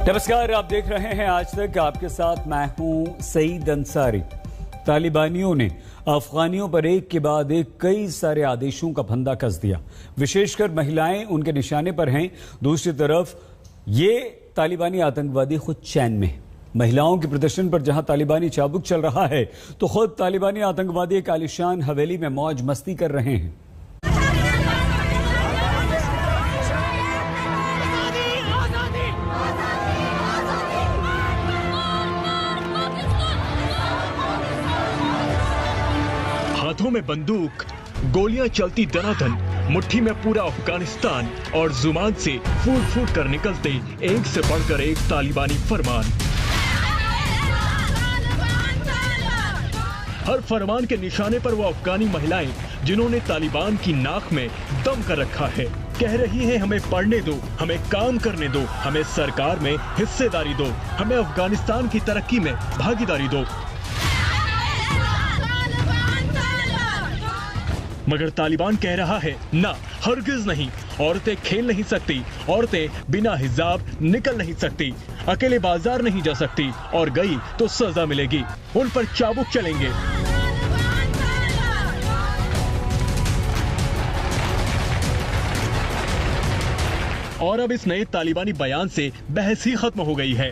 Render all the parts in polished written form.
नमस्कार, आप देख रहे हैं आज तक। आपके साथ मैं हूं सईद अंसारी। तालिबानियों ने अफगानियों पर एक के बाद एक कई सारे आदेशों का फंदा कस दिया। विशेषकर महिलाएं उनके निशाने पर हैं। दूसरी तरफ ये तालिबानी आतंकवादी खुद चैन में। महिलाओं के प्रदर्शन पर जहां तालिबानी चाबुक चल रहा है, तो खुद तालिबानी आतंकवादी एक आलिशान हवेली में मौज मस्ती कर रहे हैं। हाथों में बंदूक, गोलियां चलती दनादन, मुट्ठी में पूरा अफगानिस्तान और जुबान से फूट फूट कर निकलते एक से बढ़कर एक तालिबानी फरमान। हर फरमान के निशाने पर वो अफगानी महिलाएं जिन्होंने तालिबान की नाक में दम कर रखा है, कह रही हैं हमें पढ़ने दो, हमें काम करने दो, हमें सरकार में हिस्सेदारी दो, हमें अफगानिस्तान की तरक्की में भागीदारी दो। मगर तालिबान कह रहा है ना, हरगिज नहीं। औरतें खेल नहीं सकती, औरतें बिना हिजाब निकल नहीं सकती, अकेले बाजार नहीं जा सकती, और गई तो सजा मिलेगी, उन पर चाबुक चलेंगे। और अब इस नए तालिबानी बयान से बहस ही खत्म हो गई है।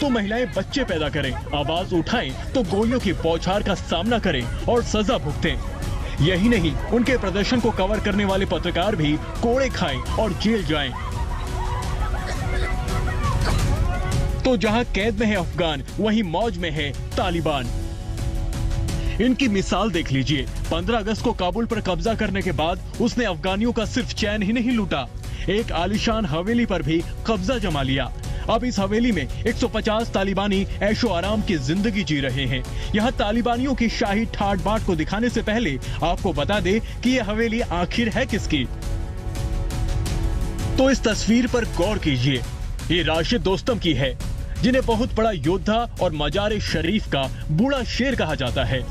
तो महिलाएं बच्चे पैदा करें, आवाज उठाएं तो गोलियों की बौछार का सामना करें और सजा भुगतें। यही नहीं, उनके प्रदर्शन को कवर करने वाले पत्रकार भी कोड़े खाएं और जेल जाएं। तो जहां कैद में है अफगान, वहीं मौज में है तालिबान। इनकी मिसाल देख लीजिए। 15 अगस्त को काबुल पर कब्जा करने के बाद उसने अफगानियों का सिर्फ चैन ही नहीं लूटा, एक आलीशान हवेली पर भी कब्जा जमा लिया। अब इस हवेली में 150 तालिबानी ऐशो आराम की जिंदगी जी रहे हैं। यहाँ तालिबानियों की शाही ठाट बाट को दिखाने से पहले आपको बता दे कि ये हवेली आखिर है किसकी। तो इस तस्वीर पर गौर कीजिए। ये राशिद दोस्तम की है, जिन्हें बहुत बड़ा योद्धा और मजार शरीफ का बूढ़ा शेर कहा जाता है।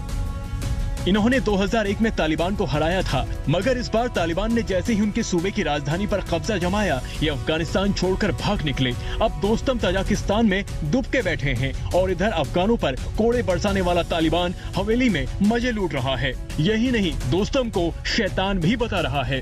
इन्होंने 2001 में तालिबान को हराया था, मगर इस बार तालिबान ने जैसे ही उनके सूबे की राजधानी पर कब्जा जमाया, ये अफगानिस्तान छोड़कर भाग निकले। अब दोस्तम तजाकिस्तान में डूब के बैठे हैं और इधर अफगानों पर कोड़े बरसाने वाला तालिबान हवेली में मजे लूट रहा है। यही नहीं, दोस्तम को शैतान भी बता रहा है।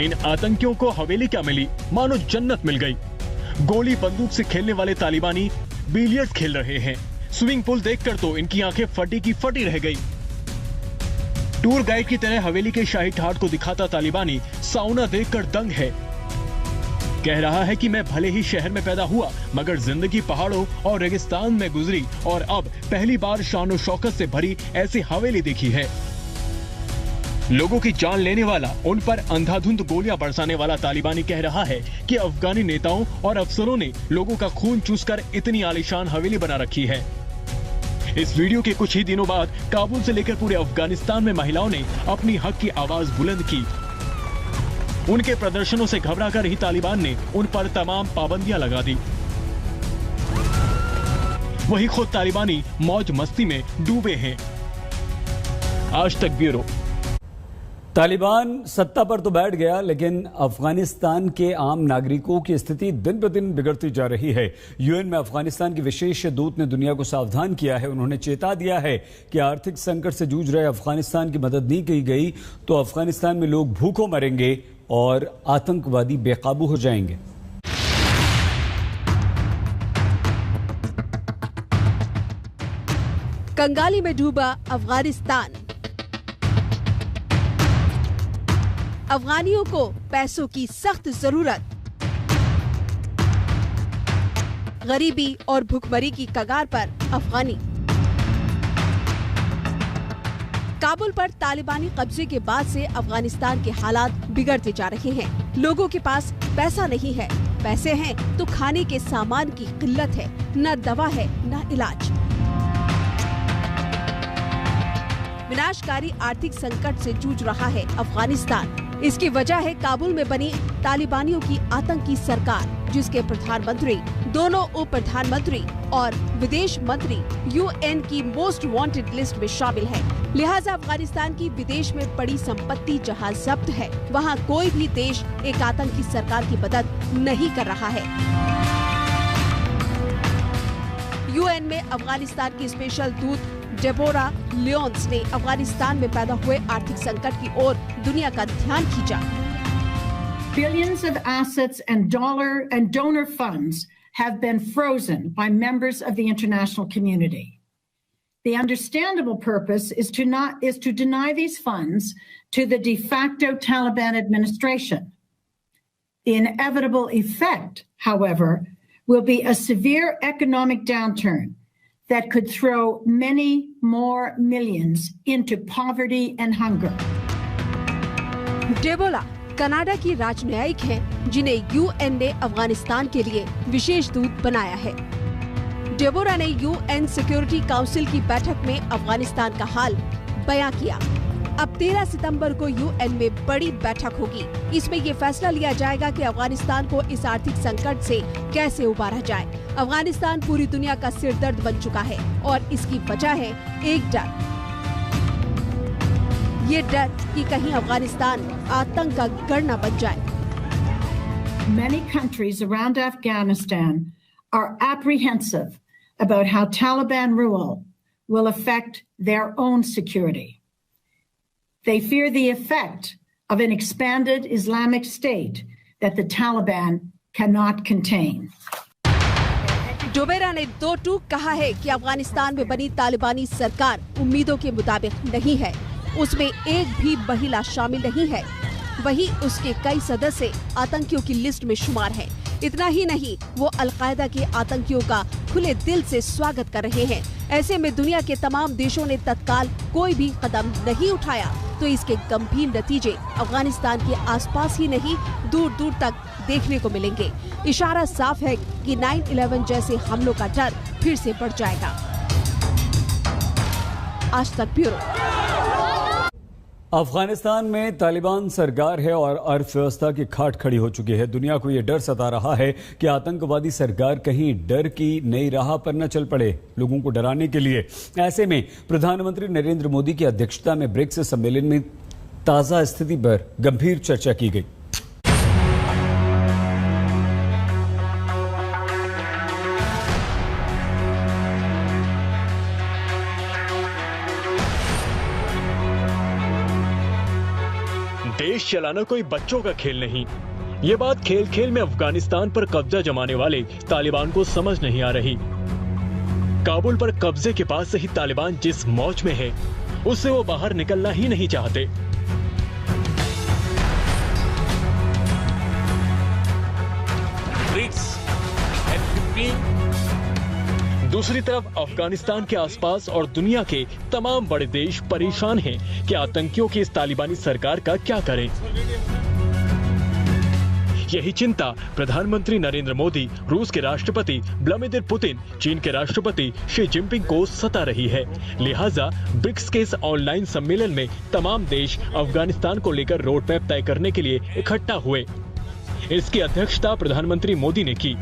इन आतंकियों को हवेली क्या मिली, मानो जन्नत मिल गई। गोली बंदूक से खेलने वाले तालिबानी बिलियर्ड्स खेल रहे हैं। स्विमिंग पूल देखकर तो इनकी आंखें फटी की फटी रह गई। टूर गाइड की तरह हवेली के शाही ठाट को दिखाता तालिबानी साउना देखकर दंग है। कह रहा है कि मैं भले ही शहर में पैदा हुआ, मगर जिंदगी पहाड़ों और रेगिस्तान में गुजरी और अब पहली बार शान और शौकत से भरी ऐसी हवेली देखी है। लोगों की जान लेने वाला, उन पर अंधाधुंध गोलियां बरसाने वाला तालिबानी कह रहा है कि अफगानी नेताओं और अफसरों ने लोगों का खून चूसकर इतनी आलीशान हवेली बना रखी है। इस वीडियो के कुछ ही दिनों बाद काबुल से लेकर पूरे अफगानिस्तान में महिलाओं ने अपनी हक की आवाज बुलंद की। उनके प्रदर्शनों से घबराकर ही तालिबान ने उन पर तमाम पाबंदियां लगा दी। वही खुद तालिबानी मौज मस्ती में डूबे हैं। आज तक ब्यूरो। तालिबान सत्ता पर तो बैठ गया, लेकिन अफगानिस्तान के आम नागरिकों की स्थिति दिन ब दिन बिगड़ती जा रही है। यूएन में अफगानिस्तान के विशेष दूत ने दुनिया को सावधान किया है। उन्होंने चेता दिया है कि आर्थिक संकट से जूझ रहे अफगानिस्तान की मदद नहीं की गई तो अफगानिस्तान में लोग भूखों मरेंगे और आतंकवादी बेकाबू हो जाएंगे। कंगाली में डूबा अफगानिस्तान। अफगानियों को पैसों की सख्त जरूरत। गरीबी और भुखमरी की कगार पर अफगानी। काबुल पर तालिबानी कब्जे के बाद से अफगानिस्तान के हालात बिगड़ते जा रहे हैं। लोगों के पास पैसा नहीं है, पैसे हैं तो खाने के सामान की किल्लत है, न दवा है न इलाज। विनाशकारी आर्थिक संकट से जूझ रहा है अफगानिस्तान। इसकी वजह है काबुल में बनी तालिबानियों की आतंकी सरकार, जिसके प्रधानमंत्री, दोनों उप प्रधानमंत्री और विदेश मंत्री UN की मोस्ट वांटेड लिस्ट में शामिल है। लिहाजा अफगानिस्तान की विदेश में पड़ी संपत्ति जहां जब्त है, वहां कोई भी देश एक आतंकी सरकार की मदद नहीं कर रहा है। UN में अफगानिस्तान की स्पेशल दूत डेबोरा लियोन्स ने अफगानिस्तान में पैदा हुए आर्थिक संकट की ओर दुनिया का ध्यान खींचा। Billions of assets and donor funds have been frozen by members of the international community. The understandable purpose is to deny these funds to the de facto Taliban administration. The inevitable effect, however, will be a severe economic downturn that could throw many more millions into poverty and hunger. Deborah Canada की राजनयिक हैं, जिन्हें UN ने अफगानिस्तान के लिए विशेष दूत बनाया है। डेबोरा ने UN सिक्योरिटी काउंसिल की बैठक में अफगानिस्तान का हाल बयां किया। अब 13 सितंबर को UN में बड़ी बैठक होगी। इसमें ये फैसला लिया जाएगा कि अफगानिस्तान को इस आर्थिक संकट से कैसे उबारा जाए। अफगानिस्तान पूरी दुनिया का सिरदर्द बन चुका है और इसकी वजह है एक डर। ये डर कि कहीं अफगानिस्तान आतंक का गढ़ न बन जाए। Many countries around Afghanistan are apprehensive about how Taliban rule will affect their own security. They fear the effect of an expanded Islamic State that the Taliban cannot contain. Deborah ने दो टूक कहा है कि अफगानिस्तान में बनी तालिबानी सरकार उम्मीदों के मुताबिक नहीं है। उसमें एक भी महिला शामिल नहीं है। वहीं उसके कई सदस्य आतंकियों की लिस्ट में शुमार हैं। इतना ही नहीं, वो अलकायदा के आतंकियों का खुले दिल से स्वागत कर रहे हैं। ऐसे में दुनिया के तमाम देशों ने तत्काल कोई भी कदम नहीं उठाया तो इसके गंभीर नतीजे अफगानिस्तान के आसपास ही नहीं, दूर दूर तक देखने को मिलेंगे। इशारा साफ है कि 9/11 जैसे हमलों का डर फिर से बढ़ जाएगा। आज तक ब्यूरो। अफगानिस्तान में तालिबान सरकार है और अर्थव्यवस्था की खाट खड़ी हो चुकी है। दुनिया को यह डर सता रहा है कि आतंकवादी सरकार कहीं डर की नई राह पर न चल पड़े। लोगों को डराने के लिए ऐसे में प्रधानमंत्री नरेंद्र मोदी की अध्यक्षता में ब्रिक्स सम्मेलन में ताजा स्थिति पर गंभीर चर्चा की गई। देश चलाना कोई बच्चों का खेल नहीं। ये बात खेल खेल में अफगानिस्तान पर कब्जा जमाने वाले तालिबान को समझ नहीं आ रही। काबुल पर कब्जे के पास से ही तालिबान जिस मौज में है, उससे वो बाहर निकलना ही नहीं चाहते। दूसरी तरफ अफगानिस्तान के आसपास और दुनिया के तमाम बड़े देश परेशान हैं कि आतंकियों की इस तालिबानी सरकार का क्या करें। यही चिंता प्रधानमंत्री नरेंद्र मोदी, रूस के राष्ट्रपति व्लादिमीर पुतिन, चीन के राष्ट्रपति शी जिनपिंग को सता रही है। लिहाजा ब्रिक्स के इस ऑनलाइन सम्मेलन में तमाम देश अफगानिस्तान को लेकर रोड मैप तय करने के लिए इकट्ठा हुए। इसकी अध्यक्षता प्रधानमंत्री मोदी ने की।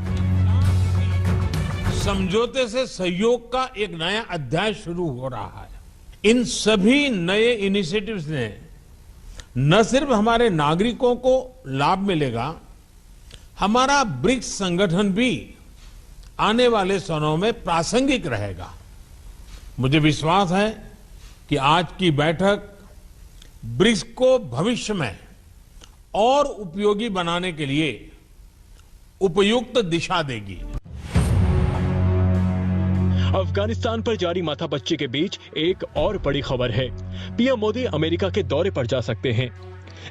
समझौते से सहयोग का एक नया अध्याय शुरू हो रहा है। इन सभी नए इनिशिएटिव्स ने न सिर्फ हमारे नागरिकों को लाभ मिलेगा, हमारा ब्रिक्स संगठन भी आने वाले समय में प्रासंगिक रहेगा। मुझे विश्वास है कि आज की बैठक ब्रिक्स को भविष्य में और उपयोगी बनाने के लिए उपयुक्त दिशा देगी। अफगानिस्तान पर जारी माथापच्ची के बीच एक और बड़ी खबर है। पीएम मोदी अमेरिका के दौरे पर जा सकते हैं।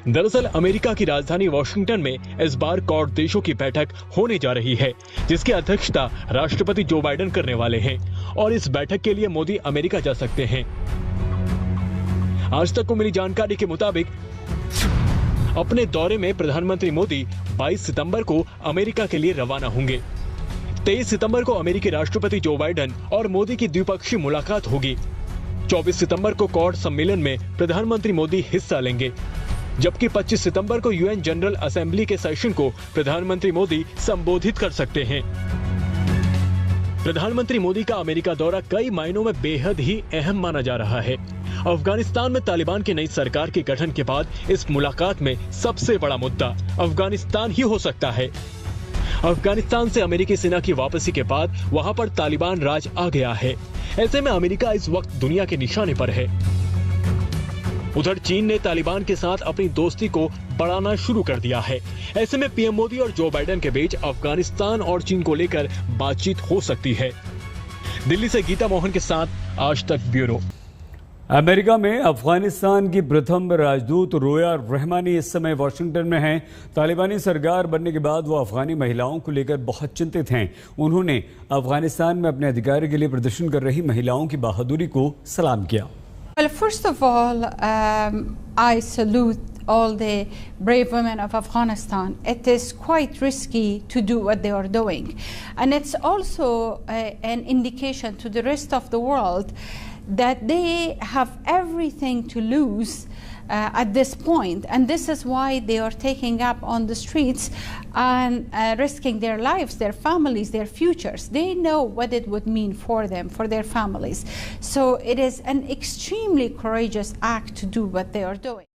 दरअसल अमेरिका की राजधानी वॉशिंगटन में इस बार क्वाड देशों की बैठक होने जा रही है, जिसकी अध्यक्षता राष्ट्रपति जो बाइडेन करने वाले हैं और इस बैठक के लिए मोदी अमेरिका जा सकते हैं। आज तक को मिली जानकारी के मुताबिक अपने दौरे में प्रधानमंत्री मोदी 22 सितंबर को अमेरिका के लिए रवाना होंगे। 23 सितंबर को अमेरिकी राष्ट्रपति जो बाइडेन और मोदी की द्विपक्षीय मुलाकात होगी। 24 सितंबर को क्वाड सम्मेलन में प्रधानमंत्री मोदी हिस्सा लेंगे, जबकि 25 सितंबर को यूएन जनरल असेंबली के सेशन को प्रधानमंत्री मोदी संबोधित कर सकते हैं। प्रधानमंत्री मोदी का अमेरिका दौरा कई मायनों में बेहद ही अहम माना जा रहा है। अफगानिस्तान में तालिबान की नई सरकार के गठन के बाद इस मुलाकात में सबसे बड़ा मुद्दा अफगानिस्तान ही हो सकता है। अफगानिस्तान से अमेरिकी सेना की वापसी के बाद वहां पर तालिबान राज आ गया है। ऐसे में अमेरिका इस वक्त दुनिया के निशाने पर है। उधर चीन ने तालिबान के साथ अपनी दोस्ती को बढ़ाना शुरू कर दिया है। ऐसे में पीएम मोदी और जो बाइडेन के बीच अफगानिस्तान और चीन को लेकर बातचीत हो सकती है। दिल्ली से गीता मोहन के साथ आज तक ब्यूरो। अमेरिका में अफगानिस्तान की प्रथम राजदूत रोया रहमानी इस समय वाशिंगटन में हैं। तालिबानी सरकार बनने के बाद वो अफगानी महिलाओं को लेकर बहुत चिंतित हैं। उन्होंने अफगानिस्तान में अपने अधिकार के लिए प्रदर्शन कर रही महिलाओं की बहादुरी को सलाम किया। Well, first of all, I salute all the brave women of Afghanistan. It is quite risky to do what they are doing. And it's also an indication to the rest of the world that they have everything to lose at this point. And this is why they are taking up on the streets and risking their lives, their families, their futures. They know what it would mean for them, for their families. So it is an extremely courageous act to do what they are doing.